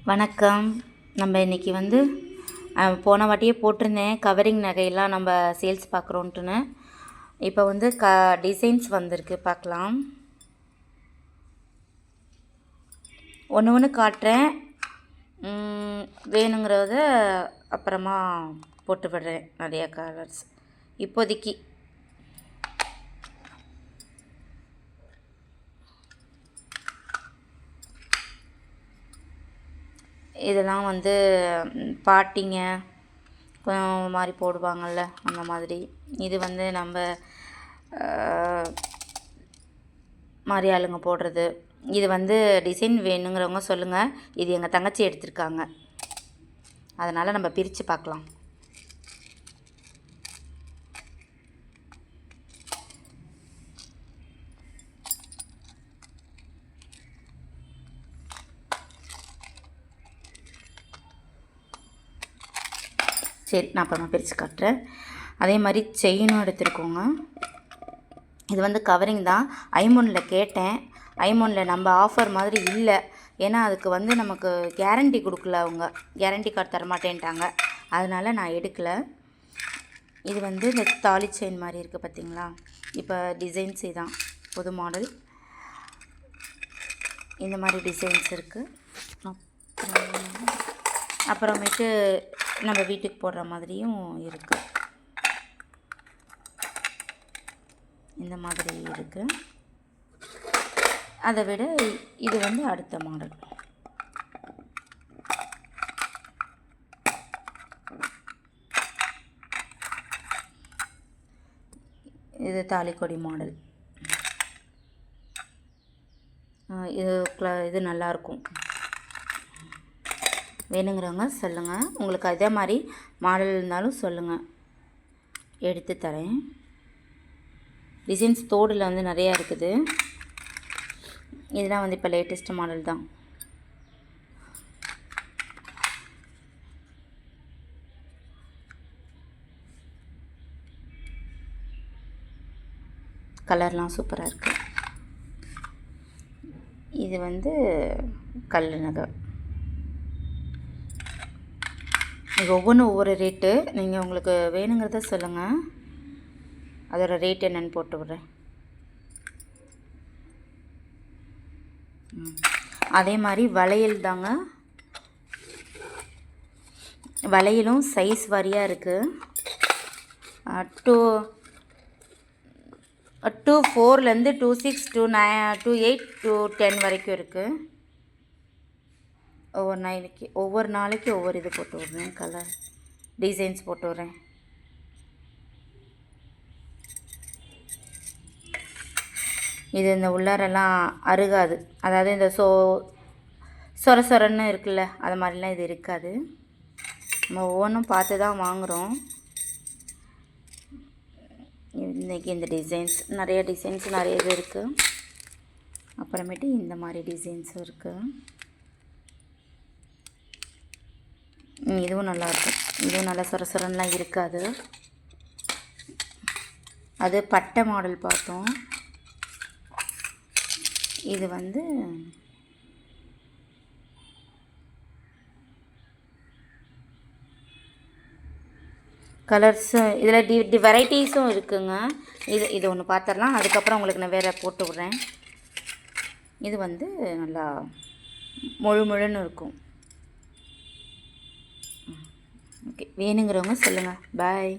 வணக்கம். நம்ம இன்றைக்கி வந்து போன வாட்டியே போட்டிருந்தேன் கவரிங் நகையெல்லாம் நம்ம சேல்ஸ் பார்க்குறோன்ட்டுன்னு. இப்போ வந்து டிசைன்ஸ் வந்திருக்கு, பார்க்கலாம். ஒன்று ஒன்று காட்டுறேன், வேணுங்கிறத அப்புறமா போட்டு விடுறேன். நிறையா கலர்ஸ் இப்போதைக்கு. இதெல்லாம் வந்து பாட்டிங்க மாதிரி போடுவாங்கள்ல, அந்த மாதிரி. இது வந்து நம்ம மாதிரி ஆளுங்க போடுறது. இது வந்து டிசைன் வேணுங்கிறவங்க சொல்லுங்கள். இது எங்கள் தங்கச்சி எடுத்திருக்காங்க, அதனால் நம்ம பிரித்து பார்க்கலாம். சரி, நான் அப்புறமா பிரித்து காட்டுறேன். அதே மாதிரி செயினும் எடுத்துருக்கோங்க. இது வந்து கவரிங் தான். ஐமோனில் கேட்டேன். ஐமோனில் நம்ம ஆஃபர் மாதிரி இல்லை, ஏன்னா அதுக்கு வந்து நமக்கு கேரண்டி கொடுக்கல. அவங்க கேரண்டி கார்டு தரமாட்டேன்ட்டாங்க, அதனால் நான் எடுக்கலை. இது வந்து இந்த தாலி செயின் மாதிரி இருக்குது, பார்த்திங்களா? இப்போ டிசைன்ஸ் இதான் புது மாடல். இந்த மாதிரி டிசைன்ஸ் இருக்குது. அப்புறமேட்டு நம்ம வீட்டுக்கு போடுற மாதிரியும் இருக்குது. இந்த மாதிரி இருக்குது. அதை விட இது வந்து அடுத்த மாடல். இது தாலிக்கொடி மாடல். இது நல்லாயிருக்கும். வேணுங்கிறவங்க சொல்லுங்கள். உங்களுக்கு அதே மாதிரி மாடல் இருந்தாலும் சொல்லுங்கள், எடுத்து தரேன். டிசைன்ஸ் தோடில் வந்து நிறையா இருக்குது. இதெல்லாம் வந்து இப்போ லேட்டஸ்ட் மாடல் தான். கலர்லாம் சூப்பராக இருக்குது. இது வந்து கல் நகை. இது ஒவ்வொன்றும் ஒவ்வொரு ரேட்டு. நீங்கள் உங்களுக்கு வேணுங்கிறத சொல்லுங்கள், அதோட ரேட் என்னென்னு போட்டு விட்றேன். அதே மாதிரி வளையல் தாங்க. வளையலும் சைஸ் வாரியாக இருக்குது. 2-4லேருந்து 2-6, 2-8, 2-10 வரைக்கும் இருக்குது. ஒவ்வொரு நாளைக்கு ஒவ்வொரு இது போட்டு விட்றேன், கலர் டிசைன்ஸ் போட்டு விட்றேன். இது இந்த உள்ளாரெல்லாம் அருகாது, அதாவது இந்த சொர சொரன்னு இருக்குல்ல, அது மாதிரிலாம் இது இருக்காது. நம்ம ஒவ்வொன்றும் பார்த்து தான் வாங்குகிறோம். இன்றைக்கி இந்த டிசைன்ஸ் நிறைய இது இருக்குது. அப்புறமேட்டு இந்த மாதிரி டிசைன்ஸும் இருக்குது. இதுவும் நல்லாயிருக்கும். இதுவும் நல்லா சொரசொரன்லாம் இருக்காது. அது பட்டை மாடல் பார்த்தோம். இது வந்து கலர்ஸு இதில் வெரைட்டிஸும் இருக்குங்க. இது ஒன்று பார்த்துடலாம், அதுக்கப்புறம் உங்களுக்கு நான் வேறு போட்டு விட்றேன். இது வந்து நல்லா முழுன்னு இருக்கும். ஓகே, வேணுங்கிறவங்க சொல்லுங்கள். பாய்.